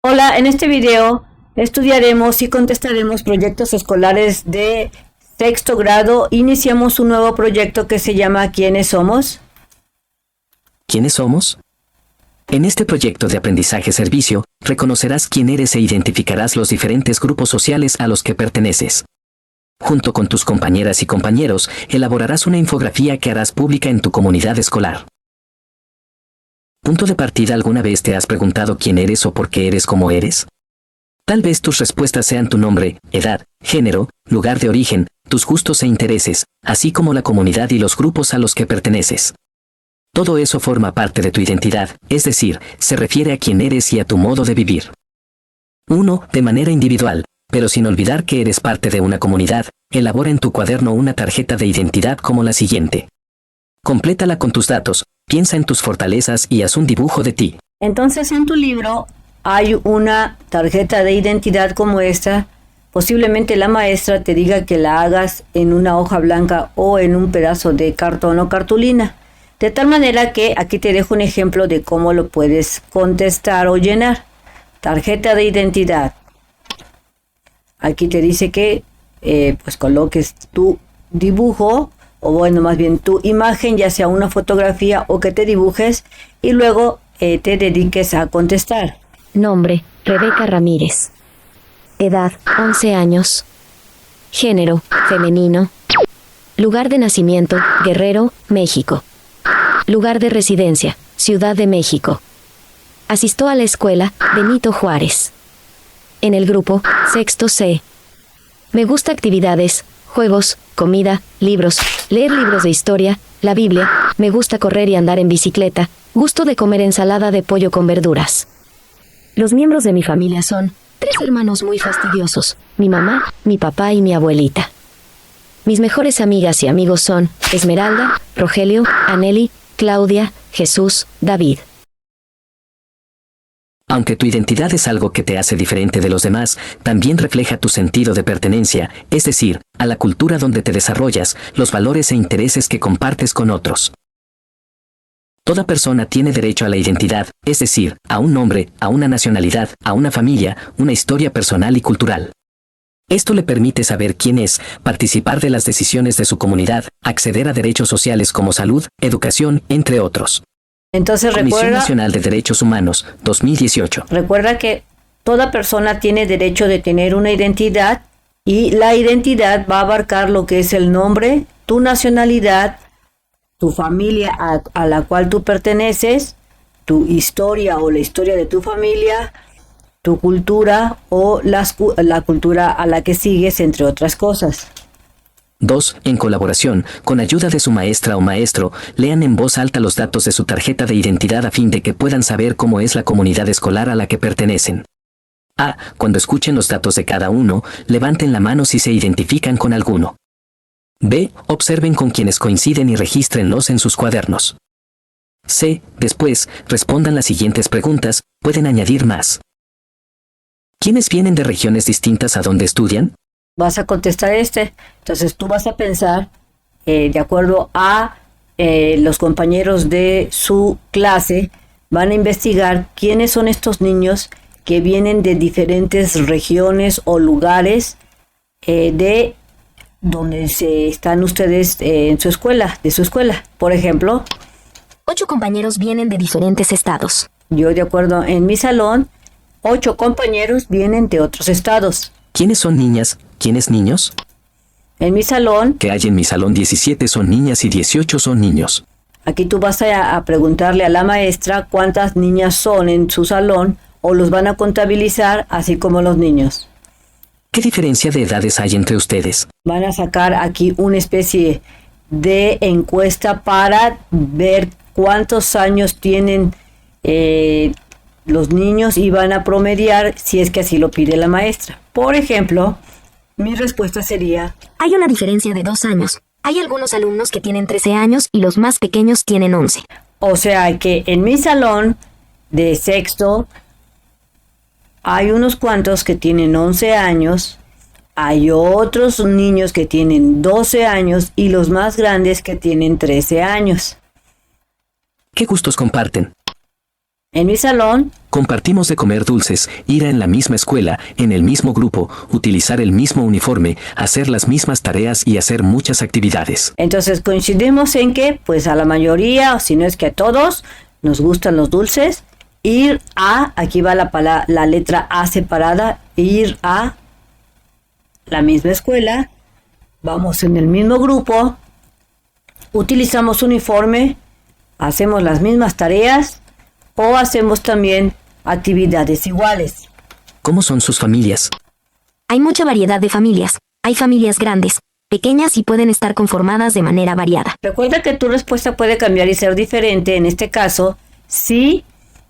Hola, en este video estudiaremos y contestaremos proyectos escolares de sexto grado. Iniciamos un nuevo proyecto que se llama ¿Quiénes somos? ¿Quiénes somos? En este proyecto de aprendizaje-servicio, reconocerás quién eres e identificarás los diferentes grupos sociales a los que perteneces. Junto con tus compañeras y compañeros, elaborarás una infografía que harás pública en tu comunidad escolar. Punto de partida. ¿Alguna vez te has preguntado quién eres o por qué eres como eres? Tal vez tus respuestas sean tu nombre, edad, género, lugar de origen, tus gustos e intereses, así como la comunidad y los grupos a los que perteneces. Todo eso forma parte de tu identidad, es decir, se refiere a quién eres y a tu modo de vivir. 1. De manera individual, pero sin olvidar que eres parte de una comunidad, elabora en tu cuaderno una tarjeta de identidad como la siguiente. Complétala con tus datos, piensa en tus fortalezas y haz un dibujo de ti. Entonces en tu libro hay una tarjeta de identidad como esta. Posiblemente la maestra te diga que la hagas en una hoja blanca o en un pedazo de cartón o cartulina. De tal manera que aquí te dejo un ejemplo de cómo lo puedes contestar o llenar. Tarjeta de identidad. Aquí te dice que pues coloques tu dibujo, o bueno, más bien tu imagen, ya sea una fotografía o que te dibujes, y luego te dediques a contestar. Nombre, Rebeca Ramírez. Edad, 11 años. Género, femenino. Lugar de nacimiento, Guerrero, México. Lugar de residencia, Ciudad de México. Asistió a la escuela Benito Juárez. En el grupo, sexto C. Me gusta actividades, juegos, comida, libros, leer libros de historia, la Biblia, me gusta correr y andar en bicicleta, gusto de comer ensalada de pollo con verduras. Los miembros de mi familia son 3 hermanos muy fastidiosos, mi mamá, mi papá y mi abuelita. Mis mejores amigas y amigos son Esmeralda, Rogelio, Aneli, Claudia, Jesús, David. Aunque tu identidad es algo que te hace diferente de los demás, también refleja tu sentido de pertenencia, es decir, a la cultura donde te desarrollas, los valores e intereses que compartes con otros. Toda persona tiene derecho a la identidad, es decir, a un nombre, a una nacionalidad, a una familia, una historia personal y cultural. Esto le permite saber quién es, participar de las decisiones de su comunidad, acceder a derechos sociales como salud, educación, entre otros. Entonces Comisión Nacional de Derechos Humanos, 2018. Recuerda que toda persona tiene derecho de tener una identidad, y la identidad va a abarcar lo que es el nombre, tu nacionalidad, tu familia a la cual tú perteneces, tu historia o la historia de tu familia, tu cultura o la cultura a la que sigues, entre otras cosas. 2. En colaboración, con ayuda de su maestra o maestro, lean en voz alta los datos de su tarjeta de identidad a fin de que puedan saber cómo es la comunidad escolar a la que pertenecen. A. Cuando escuchen los datos de cada uno, levanten la mano si se identifican con alguno. B. Observen con quienes coinciden y regístrenlos en sus cuadernos. C. Después, respondan las siguientes preguntas, pueden añadir más. ¿Quiénes vienen de regiones distintas a donde estudian? Vas a contestar entonces tú vas a pensar de acuerdo a los compañeros de su clase, van a investigar quiénes son estos niños que vienen de diferentes regiones o lugares de donde están ustedes en su escuela, de su escuela. Por ejemplo, 8 compañeros vienen de diferentes estados. yo de acuerdo en mi salón, 8 compañeros vienen de otros estados. ¿Quiénes son niñas? ¿Quiénes niños? En mi salón, Que hay en mi salón 17 son niñas y 18 son niños. aquí tú vas a preguntarle a la maestra cuántas niñas son en su salón, o los van a contabilizar así como los niños. ¿Qué diferencia de edades hay entre ustedes? Van a sacar aquí una especie de encuesta para ver cuántos años tienen los niños, y van a promediar si es que así lo pide la maestra. Por ejemplo, mi respuesta sería: Hay una diferencia de 2 años. Hay algunos alumnos que tienen 13 años y los más pequeños tienen 11. o sea que en mi salón de sexto hay unos cuantos que tienen 11 años, hay otros niños que tienen 12 años y los más grandes que tienen 13 años. ¿Qué gustos comparten? En mi salón Compartimos de comer dulces, ir en la misma escuela, en el mismo grupo, utilizar el mismo uniforme, hacer las mismas tareas y hacer muchas actividades. Entonces coincidimos en que, pues a la mayoría, o si no es que a todos, nos gustan los dulces. Ir a, aquí va la letra A separada, ir a la misma escuela, vamos en el mismo grupo, utilizamos uniforme, hacemos las mismas tareas o hacemos también actividades iguales. ¿Cómo son sus familias? Hay mucha variedad de familias. Hay familias grandes, pequeñas y pueden estar conformadas de manera variada. Recuerda que tu respuesta puede cambiar y ser diferente en este caso si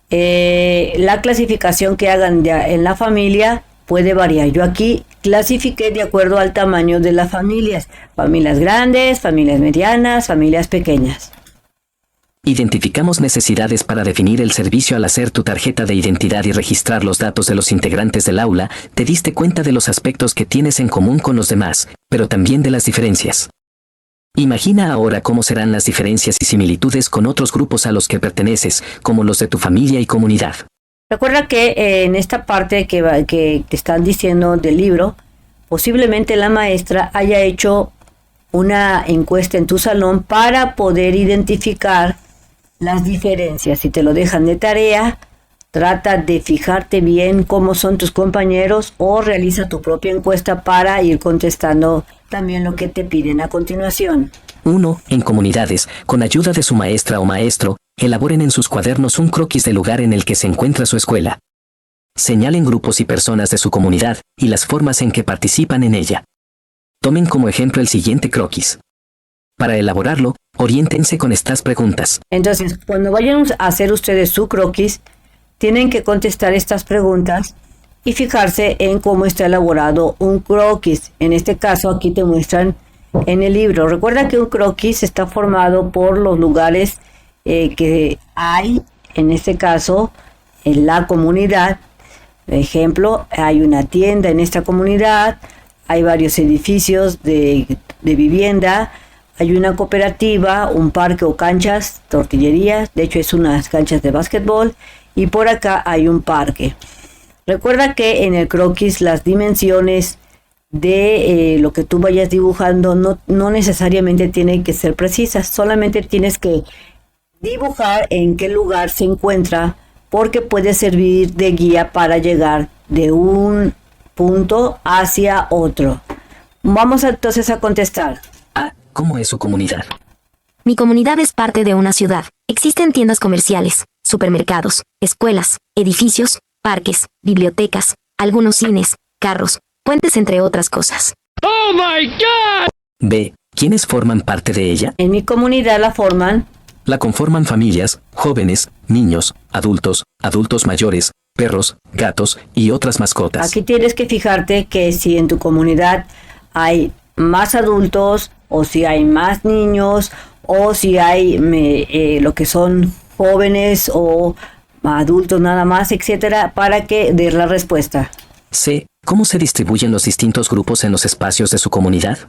la clasificación que hagan en la familia puede variar. Yo aquí clasifiqué de acuerdo al tamaño de las familias. Familias grandes, familias medianas, familias pequeñas. Identificamos necesidades para definir el servicio al hacer tu tarjeta de identidad y registrar los datos de los integrantes del aula. Te diste cuenta de los aspectos que tienes en común con los demás, pero también de las diferencias. Imagina ahora cómo serán las diferencias y similitudes con otros grupos a los que perteneces, como los de tu familia y comunidad. Recuerda que en esta parte que te están diciendo del libro, posiblemente la maestra haya hecho una encuesta en tu salón para poder identificar las diferencias. Si te lo dejan de tarea, trata de fijarte bien cómo son tus compañeros o realiza tu propia encuesta para ir contestando también lo que te piden a continuación. 1. En comunidades, con ayuda de su maestra o maestro, elaboren en sus cuadernos un croquis del lugar en el que se encuentra su escuela. Señalen grupos y personas de su comunidad y las formas en que participan en ella. Tomen como ejemplo el siguiente croquis. Para elaborarlo, oriéntense con estas preguntas. Entonces, cuando vayan a hacer ustedes su croquis, tienen que contestar estas preguntas y fijarse en cómo está elaborado un croquis. En este caso, aquí te muestran en el libro. Recuerda que un croquis está formado por los lugares que hay, en este caso, en la comunidad. Por ejemplo, hay una tienda en esta comunidad, hay varios edificios de vivienda, hay una cooperativa, un parque o canchas, tortillerías, de hecho es unas canchas de básquetbol, y por acá hay un parque. Recuerda que en el croquis las dimensiones de lo que tú vayas dibujando no necesariamente tienen que ser precisas, solamente tienes que dibujar en qué lugar se encuentra, porque puede servir de guía para llegar de un punto hacia otro. Vamos entonces a contestar. A. ¿Cómo es su comunidad? Mi comunidad es parte de una ciudad. Existen tiendas comerciales, supermercados, escuelas, edificios, parques, bibliotecas, algunos cines, carros, puentes, entre otras cosas. ¡Oh, my God! B. ¿Quiénes forman parte de ella? En mi comunidad La conforman familias, jóvenes, niños, adultos, adultos mayores, perros, gatos y otras mascotas. Aquí tienes que fijarte que si en tu comunidad hay más adultos, o si hay más niños, o si hay lo que son jóvenes o adultos nada más, etcétera, para que des la respuesta. C. ¿Cómo se distribuyen los distintos grupos en los espacios de su comunidad?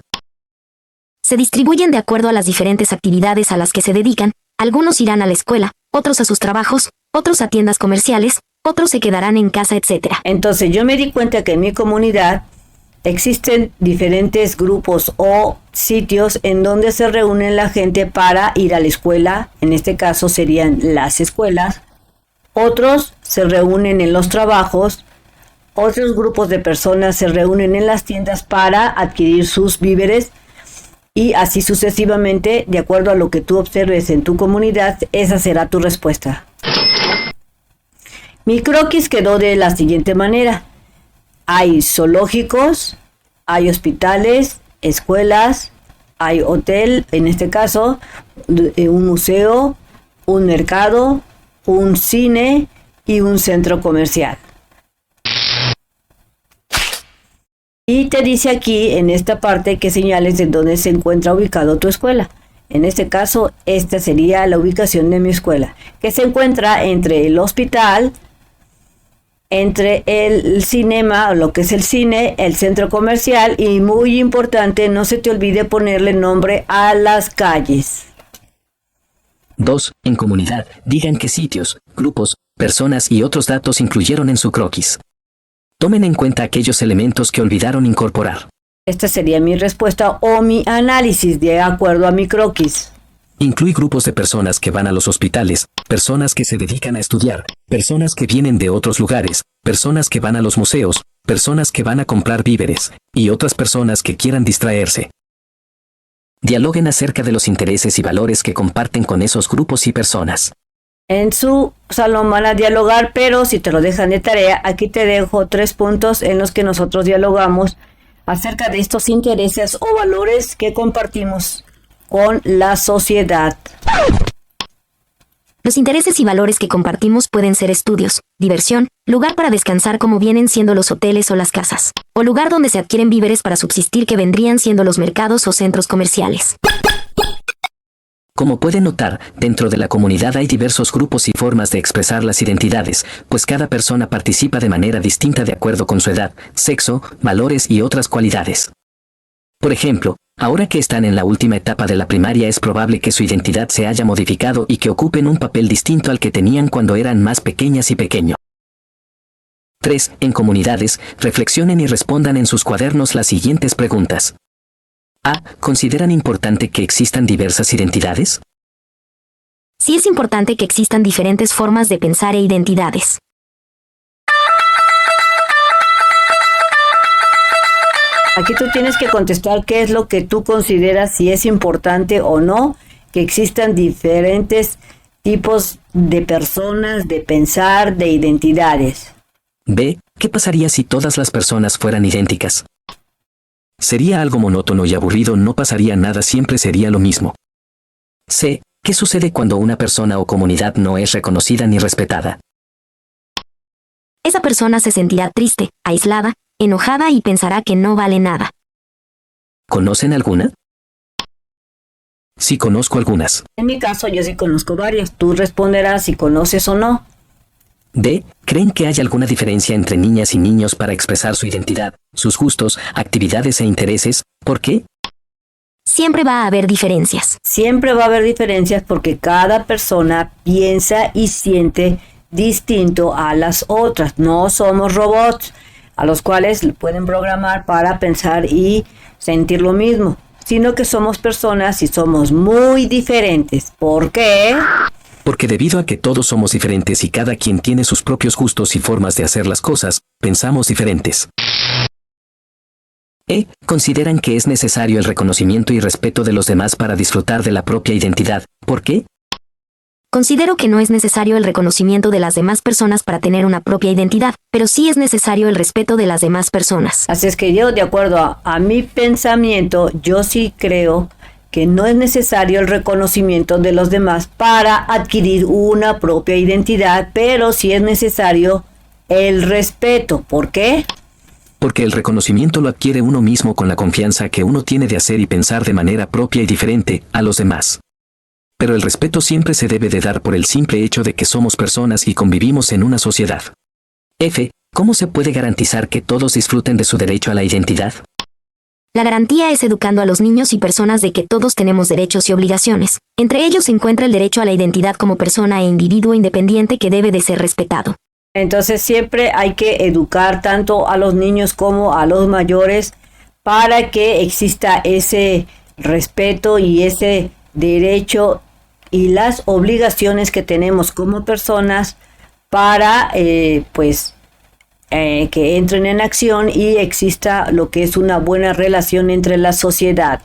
Se distribuyen de acuerdo a las diferentes actividades a las que se dedican. Algunos irán a la escuela, otros a sus trabajos, otros a tiendas comerciales, otros se quedarán en casa, etcétera. Entonces yo me di cuenta que en mi comunidad existen diferentes grupos o sitios en donde se reúnen la gente para ir a la escuela. En este caso serían las escuelas. Otros se reúnen en los trabajos. Otros grupos de personas se reúnen en las tiendas para adquirir sus víveres. Y así sucesivamente, de acuerdo a lo que tú observes en tu comunidad, esa será tu respuesta. Mi croquis quedó de la siguiente manera. Hay zoológicos, hay hospitales, escuelas, hay hotel, en este caso, un museo, un mercado, un cine y un centro comercial. Y te dice aquí, en esta parte, que señales de dónde se encuentra ubicado tu escuela. En este caso, esta sería la ubicación de mi escuela, que se encuentra entre el hospital, entre el cinema, lo que es el cine, el centro comercial y, muy importante, no se te olvide ponerle nombre a las calles. 2. En comunidad, digan qué sitios, grupos personas y otros datos incluyeron en su croquis. Tomen en cuenta aquellos elementos que olvidaron incorporar. Esta sería mi respuesta o mi análisis de acuerdo a mi croquis. Incluye grupos de personas que van a los hospitales, personas que se dedican a estudiar, personas que vienen de otros lugares, personas que van a los museos, personas que van a comprar víveres, y otras personas que quieran distraerse. Dialoguen acerca de los intereses y valores que comparten con esos grupos y personas. En su salón van a dialogar, pero si te lo dejan de tarea, aquí te dejo 3 puntos en los que nosotros dialogamos acerca de estos intereses o valores que compartimos con la sociedad. Los intereses y valores que compartimos pueden ser estudios, diversión, lugar para descansar como vienen siendo los hoteles o las casas, o lugar donde se adquieren víveres para subsistir que vendrían siendo los mercados o centros comerciales. Como pueden notar, dentro de la comunidad hay diversos grupos y formas de expresar las identidades, pues cada persona participa de manera distinta de acuerdo con su edad, sexo, valores y otras cualidades. Por ejemplo, ahora que están en la última etapa de la primaria es probable que su identidad se haya modificado y que ocupen un papel distinto al que tenían cuando eran más pequeñas y pequeños. 3. En comunidades, reflexionen y respondan en sus cuadernos las siguientes preguntas. A. ¿Consideran importante que existan diversas identidades? Sí es importante que existan diferentes formas de pensar e identidades. Aquí tú tienes que contestar qué es lo que tú consideras, si es importante o no que existan diferentes tipos de personas, de pensar, de identidades. B. ¿Qué pasaría si todas las personas fueran idénticas? Sería algo monótono y aburrido, no pasaría nada, siempre sería lo mismo. C. ¿Qué sucede cuando una persona o comunidad no es reconocida ni respetada? Esa persona se sentirá triste, aislada, enojada y pensará que no vale nada. ¿Conocen alguna? Sí, conozco algunas. En mi caso, yo sí conozco varias. Tú responderás si conoces o no. D. ¿Creen que hay alguna diferencia entre niñas y niños para expresar su identidad, sus gustos, actividades e intereses? ¿Por qué? Siempre va a haber diferencias. Siempre va a haber diferencias porque cada persona piensa y siente distinto a las otras. No somos robots a los cuales pueden programar para pensar y sentir lo mismo, sino que somos personas y somos muy diferentes. ¿Por qué? Porque debido a que todos somos diferentes y cada quien tiene sus propios gustos y formas de hacer las cosas, pensamos diferentes. E. ¿Consideran que es necesario el reconocimiento y respeto de los demás para disfrutar de la propia identidad? ¿Por qué? Considero que no es necesario el reconocimiento de las demás personas para tener una propia identidad, pero sí es necesario el respeto de las demás personas. Así es que yo, de acuerdo a mi pensamiento, yo sí creo que no es necesario el reconocimiento de los demás para adquirir una propia identidad, pero sí es necesario el respeto. ¿Por qué? Porque el reconocimiento lo adquiere uno mismo con la confianza que uno tiene de hacer y pensar de manera propia y diferente a los demás. Pero el respeto siempre se debe de dar por el simple hecho de que somos personas y convivimos en una sociedad. F. ¿Cómo se puede garantizar que todos disfruten de su derecho a la identidad? La garantía es educando a los niños y personas de que todos tenemos derechos y obligaciones. Entre ellos se encuentra el derecho a la identidad como persona e individuo independiente que debe de ser respetado. Entonces siempre hay que educar tanto a los niños como a los mayores para que exista ese respeto y ese derecho y las obligaciones que tenemos como personas para que entren en acción y exista lo que es una buena relación entre la sociedad.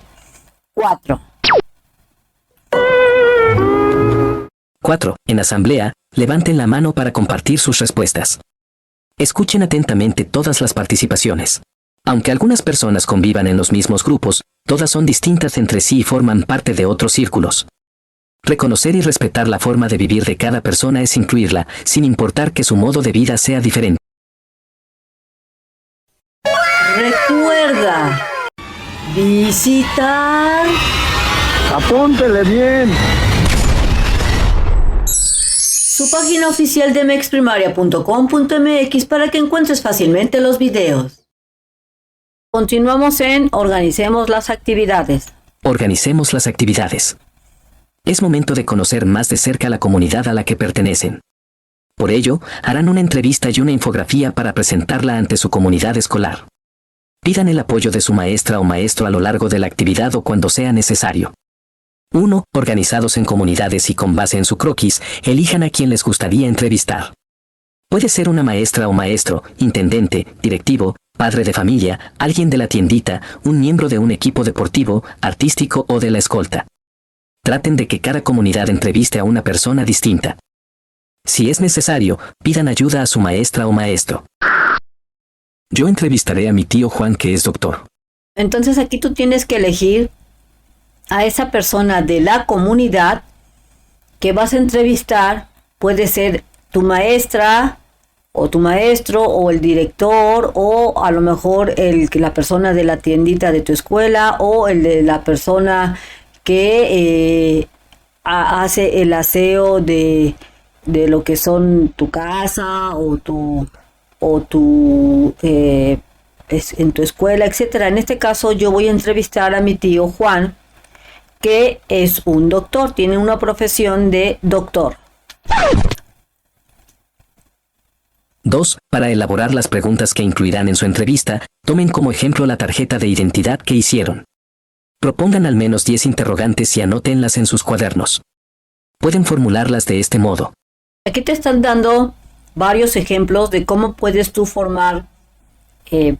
4. 4. En asamblea, levanten la mano para compartir sus respuestas. Escuchen atentamente todas las participaciones. Aunque algunas personas convivan en los mismos grupos, todas son distintas entre sí y forman parte de otros círculos. Reconocer y respetar la forma de vivir de cada persona es incluirla, sin importar que su modo de vida sea diferente. Recuerda visitar Apúntele bien. su página oficial de mexprimaria.com.mx para que encuentres fácilmente los videos. Continuamos en Organicemos las actividades. Organicemos las actividades. Es momento de conocer más de cerca la comunidad a la que pertenecen. Por ello, harán una entrevista y una infografía para presentarla ante su comunidad escolar. Pidan el apoyo de su maestra o maestro a lo largo de la actividad o cuando sea necesario. 1. Organizados en comunidades y con base en su croquis, elijan a quien les gustaría entrevistar. Puede ser una maestra o maestro, intendente, directivo, padre de familia, alguien de la tiendita, un miembro de un equipo deportivo, artístico o de la escolta. Traten de que cada comunidad entreviste a una persona distinta. Si es necesario, pidan ayuda a su maestra o maestro. Yo entrevistaré a mi tío Juan, que es doctor. Entonces aquí tú tienes que elegir a esa persona de la comunidad que vas a entrevistar. Puede ser tu maestra o tu maestro o el director o a lo mejor la persona de la tiendita de tu escuela o el de la persona que hace el aseo de lo que son tu casa o en tu escuela, etcétera. En este caso yo voy a entrevistar a mi tío Juan, que es un doctor, tiene una profesión de doctor. 2. Para elaborar las preguntas que incluirán en su entrevista, tomen como ejemplo la tarjeta de identidad que hicieron. Propongan al menos 10 interrogantes y anótenlas en sus cuadernos. Pueden formularlas de este modo. Aquí te están dando varios ejemplos de cómo puedes tú formar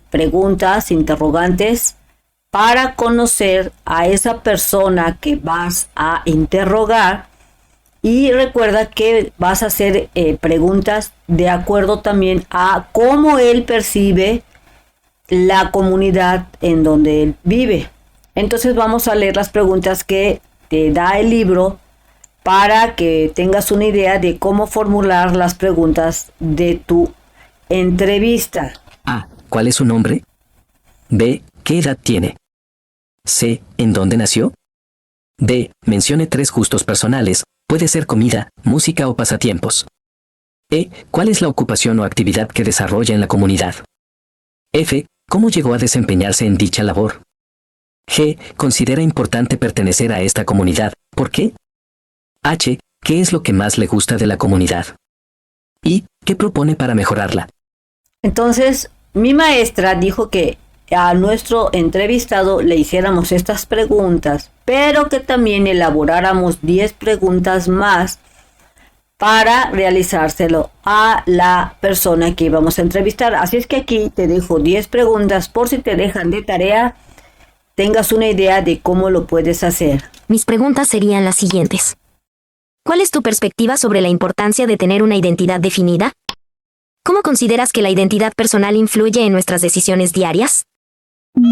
preguntas, interrogantes, para conocer a esa persona que vas a interrogar. Y recuerda que vas a hacer preguntas de acuerdo también a cómo él percibe la comunidad en donde él vive. Entonces vamos a leer las preguntas que te da el libro para que tengas una idea de cómo formular las preguntas de tu entrevista. A. ¿Cuál es su nombre? B. ¿Qué edad tiene? C. ¿En dónde nació? D. Mencione 3 gustos personales, puede ser comida, música o pasatiempos. E. ¿Cuál es la ocupación o actividad que desarrolla en la comunidad? F. ¿Cómo llegó a desempeñarse en dicha labor? G. ¿Considera importante pertenecer a esta comunidad? ¿Por qué? H. ¿Qué es lo que más le gusta de la comunidad? Y ¿qué propone para mejorarla? Entonces, mi maestra dijo que a nuestro entrevistado le hiciéramos estas preguntas, pero que también elaboráramos 10 preguntas más para realizárselo a la persona que íbamos a entrevistar. Así es que aquí te dejo 10 preguntas por si te dejan de tarea, tengas una idea de cómo lo puedes hacer. Mis preguntas serían las siguientes. ¿Cuál es tu perspectiva sobre la importancia de tener una identidad definida? ¿Cómo consideras que la identidad personal influye en nuestras decisiones diarias?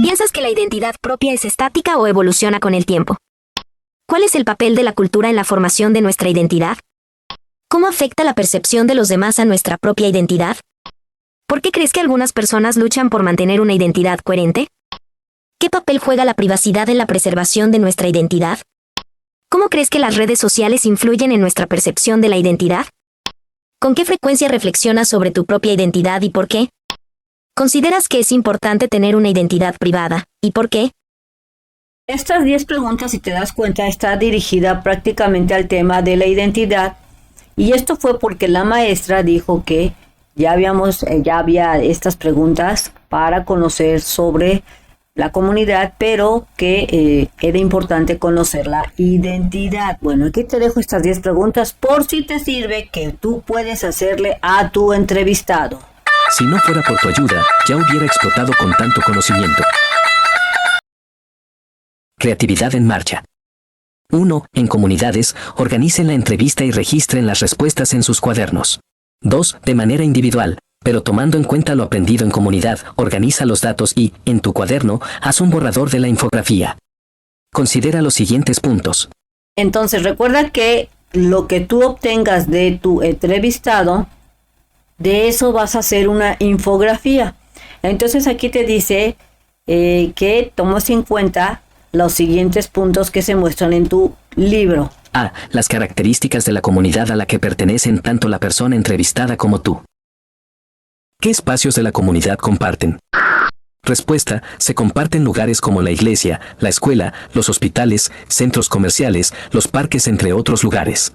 ¿Piensas que la identidad propia es estática o evoluciona con el tiempo? ¿Cuál es el papel de la cultura en la formación de nuestra identidad? ¿Cómo afecta la percepción de los demás a nuestra propia identidad? ¿Por qué crees que algunas personas luchan por mantener una identidad coherente? ¿Qué papel juega la privacidad en la preservación de nuestra identidad? ¿Cómo crees que las redes sociales influyen en nuestra percepción de la identidad? ¿Con qué frecuencia reflexionas sobre tu propia identidad y por qué? ¿Consideras que es importante tener una identidad privada? ¿Y por qué? Estas 10 preguntas, si te das cuenta, está dirigida prácticamente al tema de la identidad. Y esto fue porque la maestra dijo que ya había estas preguntas para conocer sobre la comunidad, pero que era importante conocer la identidad. Bueno, aquí te dejo estas 10 preguntas por si te sirve, que tú puedes hacerle a tu entrevistado. Si no fuera por tu ayuda, ya hubiera explotado con tanto conocimiento. Creatividad en marcha. 1. En comunidades, organicen la entrevista y registren las respuestas en sus cuadernos. 2. De manera individual, pero tomando en cuenta lo aprendido en comunidad, organiza los datos y, en tu cuaderno, haz un borrador de la infografía. Considera los siguientes puntos. Entonces, recuerda que lo que tú obtengas de tu entrevistado, de eso vas a hacer una infografía. Entonces aquí te dice que tomes en cuenta los siguientes puntos que se muestran en tu libro. A. Las características de la comunidad a la que pertenecen tanto la persona entrevistada como tú. ¿Qué espacios de la comunidad comparten? Respuesta. Se comparten lugares como la iglesia, la escuela, los hospitales, centros comerciales, los parques, entre otros lugares.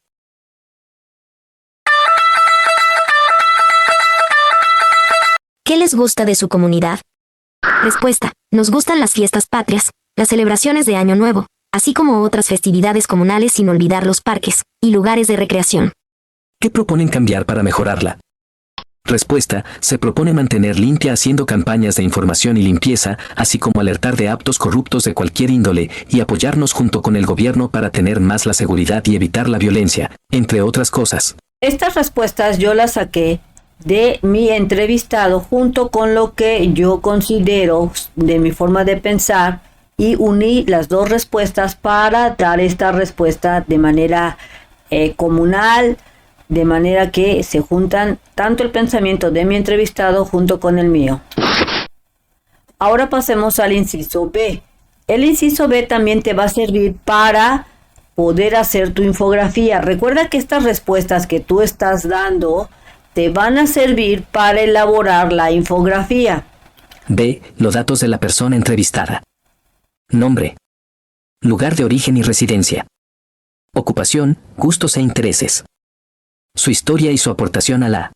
¿Qué les gusta de su comunidad? Respuesta. Nos gustan las fiestas patrias, las celebraciones de Año Nuevo, así como otras festividades comunales sin olvidar los parques y lugares de recreación. ¿Qué proponen cambiar para mejorarla? Respuesta. Se propone mantener limpia haciendo campañas de información y limpieza, así como alertar de actos corruptos de cualquier índole y apoyarnos junto con el gobierno para tener más la seguridad y evitar la violencia, entre otras cosas. Estas respuestas yo las saqué de mi entrevistado junto con lo que yo considero de mi forma de pensar y uní las dos respuestas para dar esta respuesta de manera comunal, de manera que se juntan tanto el pensamiento de mi entrevistado junto con el mío. Ahora pasemos al inciso B. El inciso B también te va a servir para poder hacer tu infografía. Recuerda que estas respuestas que tú estás dando te van a servir para elaborar la infografía. B. Los datos de la persona entrevistada. Nombre. Lugar de origen y residencia. Ocupación, gustos e intereses. Su historia y su aportación a la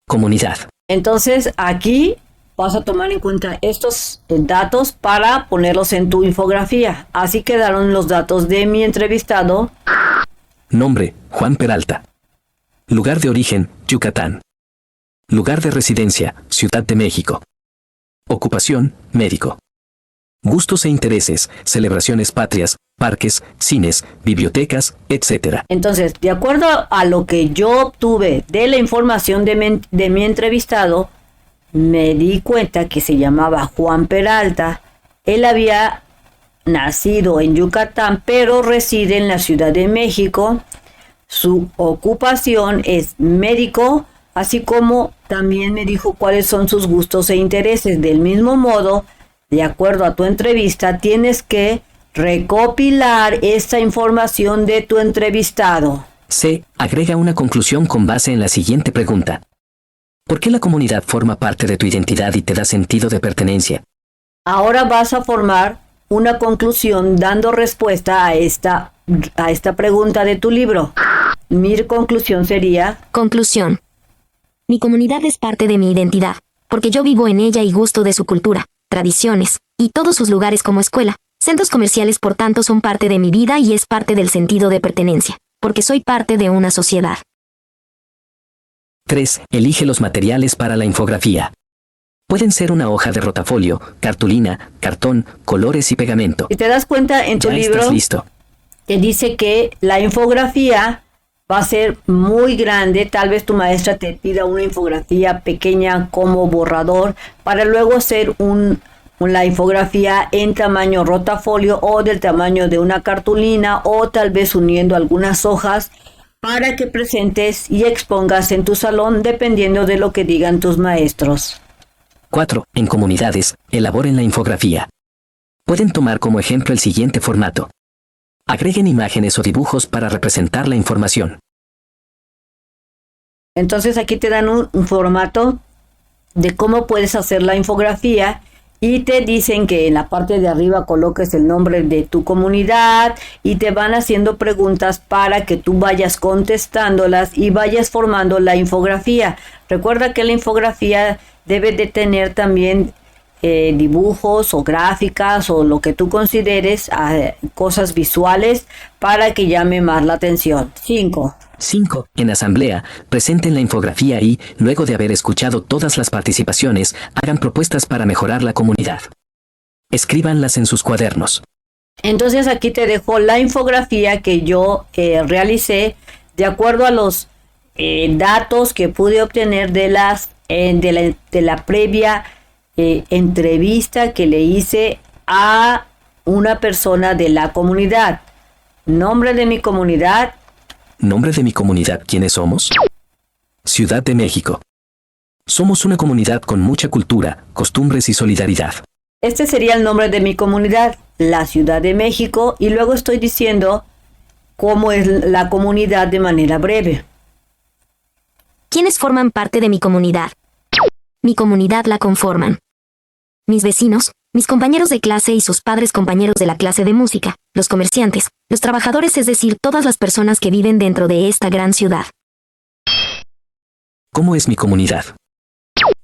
comunidad. Entonces aquí vas a tomar en cuenta estos datos para ponerlos en tu infografía. Así quedaron los datos de mi entrevistado. Nombre, Juan Peralta. Lugar de origen, Yucatán. Lugar de residencia, Ciudad de México. Ocupación, médico. Gustos e intereses, celebraciones patrias, parques, cines, bibliotecas, etc. Entonces, de acuerdo a lo que yo obtuve de la información de mi entrevistado, me di cuenta que se llamaba Juan Peralta. Él había nacido en Yucatán, pero reside en la Ciudad de México. Su ocupación es médico, así como también me dijo cuáles son sus gustos e intereses. Del mismo modo, de acuerdo a tu entrevista, tienes que recopilar esta información de tu entrevistado. C. Agrega una conclusión con base en la siguiente pregunta. ¿Por qué la comunidad forma parte de tu identidad y te da sentido de pertenencia? Ahora vas a formar una conclusión dando respuesta a esta pregunta de tu libro. Mi conclusión sería... Conclusión. Mi comunidad es parte de mi identidad, porque yo vivo en ella y gusto de su cultura, tradiciones, y todos sus lugares como escuela, centros comerciales, por tanto son parte de mi vida y es parte del sentido de pertenencia, porque soy parte de una sociedad. 3. Elige los materiales para la infografía. Pueden ser una hoja de rotafolio, cartulina, cartón, colores y pegamento. Si te das cuenta en tu Ya libro, estás listo. te dice que la infografía va a ser muy grande. Tal vez tu maestra te pida una infografía pequeña como borrador para luego hacer la infografía en tamaño rotafolio o del tamaño de una cartulina, o tal vez uniendo algunas hojas para que presentes y expongas en tu salón dependiendo de lo que digan tus maestros. 4. En comunidades, elaboren la infografía. Pueden tomar como ejemplo el siguiente formato. Agreguen imágenes o dibujos para representar la información. Entonces aquí te dan un formato de cómo puedes hacer la infografía y te dicen que en la parte de arriba coloques el nombre de tu comunidad y te van haciendo preguntas para que tú vayas contestándolas y vayas formando la infografía. Recuerda que la infografía debe de tener también dibujos o gráficas o lo que tú consideres, cosas visuales para que llame más la atención. 5. 5. En asamblea, presenten la infografía y, luego de haber escuchado todas las participaciones, hagan propuestas para mejorar la comunidad. Escríbanlas en sus cuadernos. Entonces aquí te dejo la infografía que yo realicé de acuerdo a los datos que pude obtener de la previa entrevista que le hice a una persona de la comunidad. Nombre de mi comunidad. Nombre de mi comunidad, ¿quiénes somos? Ciudad de México. Somos una comunidad con mucha cultura, costumbres y solidaridad. Este sería el nombre de mi comunidad, la Ciudad de México, y luego estoy diciendo cómo es la comunidad de manera breve. ¿Quiénes forman parte de mi comunidad? Mi comunidad la conforman mis vecinos, mis compañeros de clase y sus padres compañeros de la clase de música, los comerciantes, los trabajadores, es decir, todas las personas que viven dentro de esta gran ciudad. ¿Cómo es mi comunidad?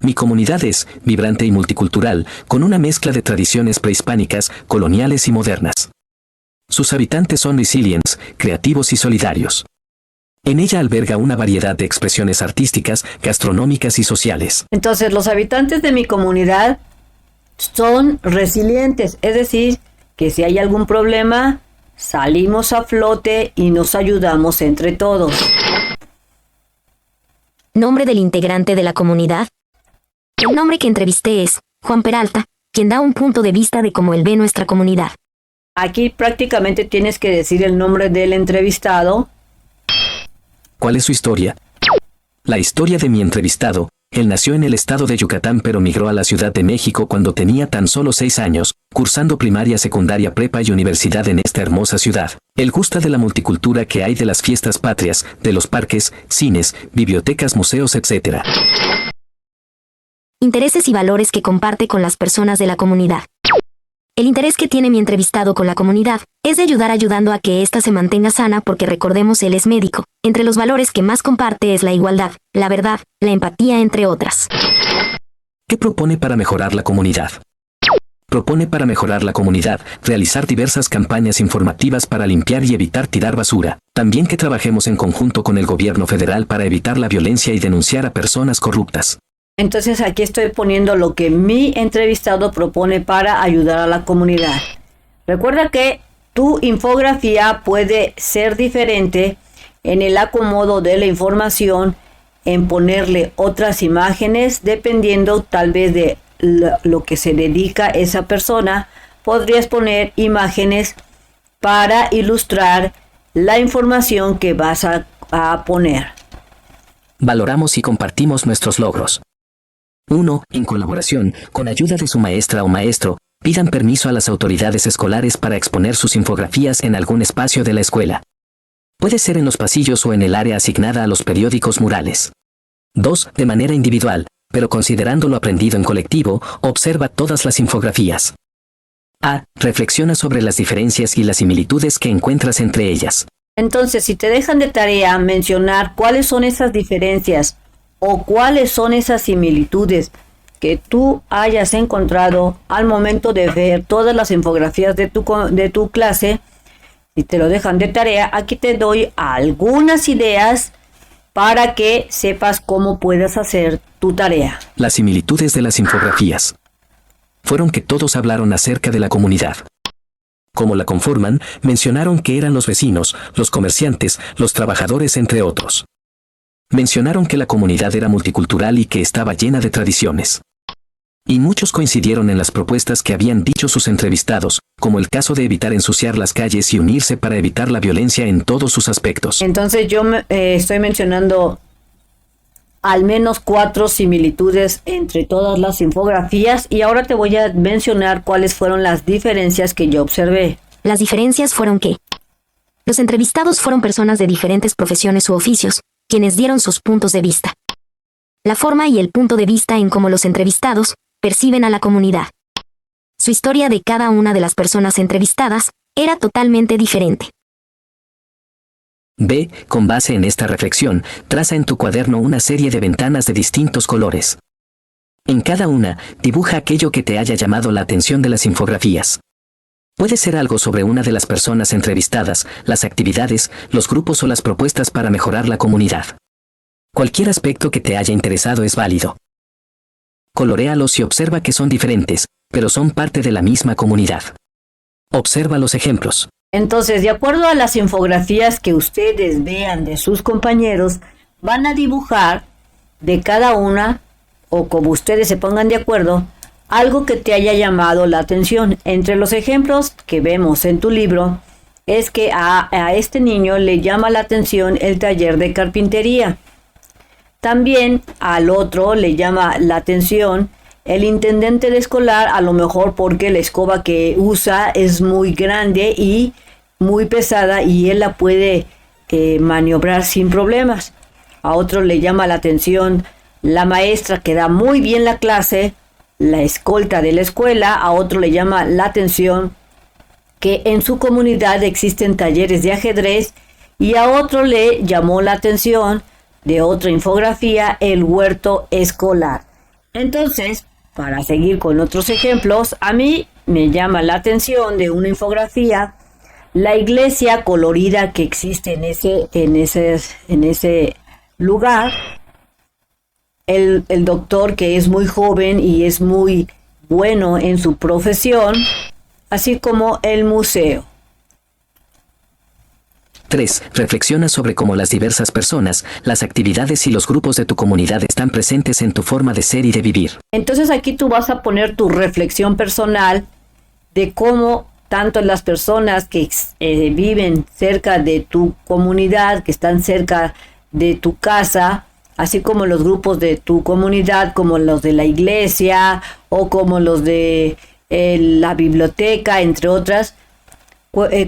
Mi comunidad es vibrante y multicultural, con una mezcla de tradiciones prehispánicas, coloniales y modernas. Sus habitantes son resilientes, creativos y solidarios. En ella alberga una variedad de expresiones artísticas, gastronómicas y sociales. Entonces, los habitantes de mi comunidad son resilientes, es decir, que si hay algún problema, salimos a flote y nos ayudamos entre todos. Nombre del integrante de la comunidad. El nombre que entrevisté es Juan Peralta, quien da un punto de vista de cómo él ve nuestra comunidad. Aquí prácticamente tienes que decir el nombre del entrevistado. ¿Cuál es su historia? La historia de mi entrevistado. Él nació en el estado de Yucatán pero migró a la Ciudad de México cuando tenía tan solo 6 años, cursando primaria, secundaria, prepa y universidad en esta hermosa ciudad. Él gusta de la multicultura que hay, de las fiestas patrias, de los parques, cines, bibliotecas, museos, etc. Intereses y valores que comparte con las personas de la comunidad. El interés que tiene mi entrevistado con la comunidad es de ayudar ayudando a que ésta se mantenga sana, porque recordemos, él es médico. Entre los valores que más comparte es la igualdad, la verdad, la empatía, entre otras. ¿Qué propone para mejorar la comunidad? Propone para mejorar la comunidad realizar diversas campañas informativas para limpiar y evitar tirar basura. También que trabajemos en conjunto con el gobierno federal para evitar la violencia y denunciar a personas corruptas. Entonces aquí estoy poniendo lo que mi entrevistado propone para ayudar a la comunidad. Recuerda que tu infografía puede ser diferente en el acomodo de la información, en ponerle otras imágenes, dependiendo tal vez de lo que se dedica esa persona. Podrías poner imágenes para ilustrar la información que vas a poner. Valoramos y compartimos nuestros logros. 1. En colaboración, con ayuda de su maestra o maestro, pidan permiso a las autoridades escolares para exponer sus infografías en algún espacio de la escuela. Puede ser en los pasillos o en el área asignada a los periódicos murales. 2. De manera individual, pero considerando lo aprendido en colectivo, observa todas las infografías. A. Reflexiona sobre las diferencias y las similitudes que encuentras entre ellas. Entonces, si te dejan de tarea mencionar cuáles son esas diferencias o cuáles son esas similitudes que tú hayas encontrado al momento de ver todas las infografías de tu clase, si te lo dejan de tarea, aquí te doy algunas ideas para que sepas cómo puedes hacer tu tarea. Las similitudes de las infografías fueron que todos hablaron acerca de la comunidad. Como la conforman, mencionaron que eran los vecinos, los comerciantes, los trabajadores, entre otros. Mencionaron que la comunidad era multicultural y que estaba llena de tradiciones. Y muchos coincidieron en las propuestas que habían dicho sus entrevistados, como el caso de evitar ensuciar las calles y unirse para evitar la violencia en todos sus aspectos. Entonces yo estoy mencionando al menos 4 similitudes entre todas las infografías, y ahora te voy a mencionar cuáles fueron las diferencias que yo observé. Las diferencias fueron que los entrevistados fueron personas de diferentes profesiones u oficios, quienes dieron sus puntos de vista. La forma y el punto de vista en cómo los entrevistados perciben a la comunidad. Su historia de cada una de las personas entrevistadas era totalmente diferente. B. Con base en esta reflexión, traza en tu cuaderno una serie de ventanas de distintos colores. En cada una, dibuja aquello que te haya llamado la atención de las infografías. Puede ser algo sobre una de las personas entrevistadas, las actividades, los grupos o las propuestas para mejorar la comunidad. Cualquier aspecto que te haya interesado es válido. Coloréalos y observa que son diferentes, pero son parte de la misma comunidad. Observa los ejemplos. Entonces, de acuerdo a las infografías que ustedes vean de sus compañeros, van a dibujar de cada una, o como ustedes se pongan de acuerdo, algo que te haya llamado la atención. Entre los ejemplos que vemos en tu libro, es que a este niño le llama la atención el taller de carpintería. También al otro le llama la atención el intendente de escolar, a lo mejor porque la escoba que usa es muy grande y muy pesada y él la puede maniobrar sin problemas. A otro le llama la atención la maestra que da muy bien la clase, la escolta de la escuela. A otro le llama la atención que en su comunidad existen talleres de ajedrez, y a otro le llamó la atención de otra infografía el huerto escolar. Entonces, para seguir con otros ejemplos, a mí me llama la atención de una infografía la iglesia colorida que existe en ese lugar. El doctor, que es muy joven y es muy bueno en su profesión, así como el museo. 3. Reflexiona sobre cómo las diversas personas, las actividades y los grupos de tu comunidad están presentes en tu forma de ser y de vivir. Entonces aquí tú vas a poner tu reflexión personal de cómo tanto las personas que viven cerca de tu comunidad, que están cerca de tu casa, así como los grupos de tu comunidad, como los de la iglesia o como los de la biblioteca, entre otras,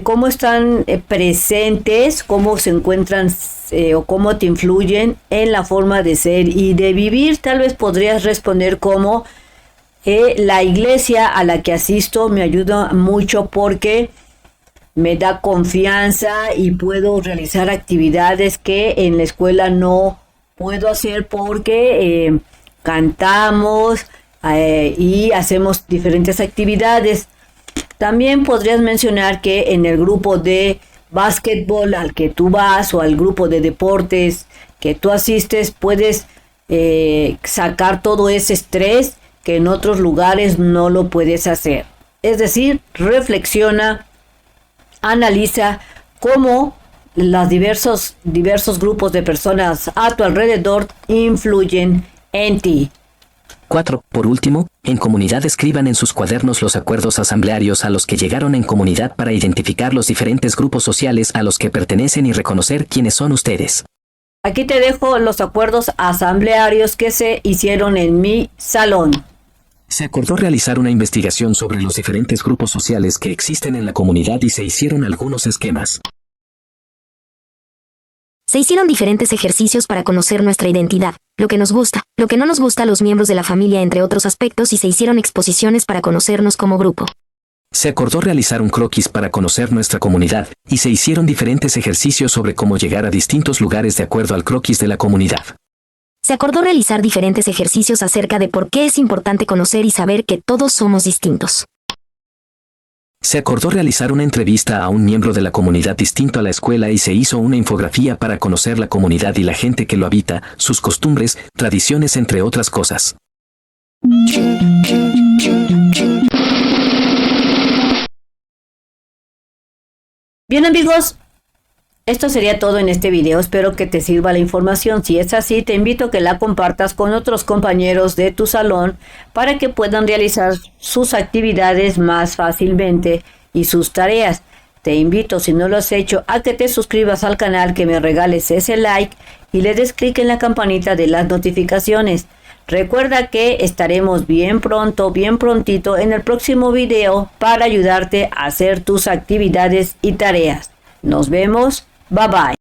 cómo están presentes, cómo se encuentran o cómo te influyen en la forma de ser y de vivir. Tal vez podrías responder como la iglesia a la que asisto me ayuda mucho porque me da confianza y puedo realizar actividades que en la escuela no puedo hacer porque cantamos y hacemos diferentes actividades. También podrías mencionar que en el grupo de básquetbol al que tú vas o al grupo de deportes que tú asistes puedes sacar todo ese estrés que en otros lugares no lo puedes hacer. Es decir, reflexiona, analiza cómo los diversos grupos de personas a tu alrededor influyen en ti. 4. Por último, en comunidad escriban en sus cuadernos los acuerdos asamblearios a los que llegaron en comunidad para identificar los diferentes grupos sociales a los que pertenecen y reconocer quiénes son ustedes. Aquí te dejo los acuerdos asamblearios que se hicieron en mi salón. Se acordó realizar una investigación sobre los diferentes grupos sociales que existen en la comunidad y se hicieron algunos esquemas. Se hicieron diferentes ejercicios para conocer nuestra identidad, lo que nos gusta, lo que no nos gusta a los miembros de la familia, entre otros aspectos, y se hicieron exposiciones para conocernos como grupo. Se acordó realizar un croquis para conocer nuestra comunidad, y se hicieron diferentes ejercicios sobre cómo llegar a distintos lugares de acuerdo al croquis de la comunidad. Se acordó realizar diferentes ejercicios acerca de por qué es importante conocer y saber que todos somos distintos. Se acordó realizar una entrevista a un miembro de la comunidad distinto a la escuela y se hizo una infografía para conocer la comunidad y la gente que lo habita, sus costumbres, tradiciones, entre otras cosas. Bien, amigos, esto sería todo en este video. Espero que te sirva la información. Si es así, te invito a que la compartas con otros compañeros de tu salón para que puedan realizar sus actividades más fácilmente y sus tareas. Te invito, si no lo has hecho, a que te suscribas al canal, que me regales ese like y le des clic en la campanita de las notificaciones. Recuerda que estaremos bien prontito en el próximo video para ayudarte a hacer tus actividades y tareas. Nos vemos. Bye bye.